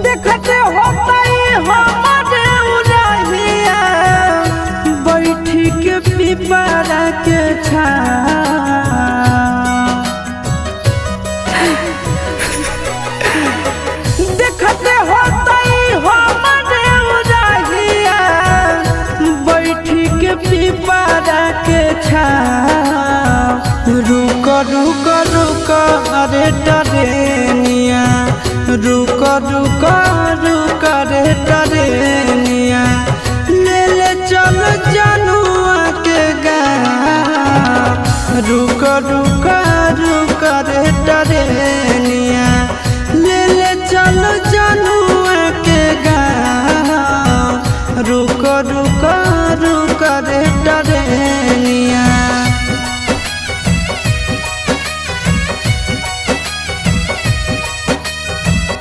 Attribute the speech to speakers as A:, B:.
A: देखते होतई हमारे उरहिया बैठी के पिपरा के छाँव। देखते होतई हमारे उरहिया बैठी के पिपरा के छाँव। रुक रुक रुक अरे टरेनिया रुक रुक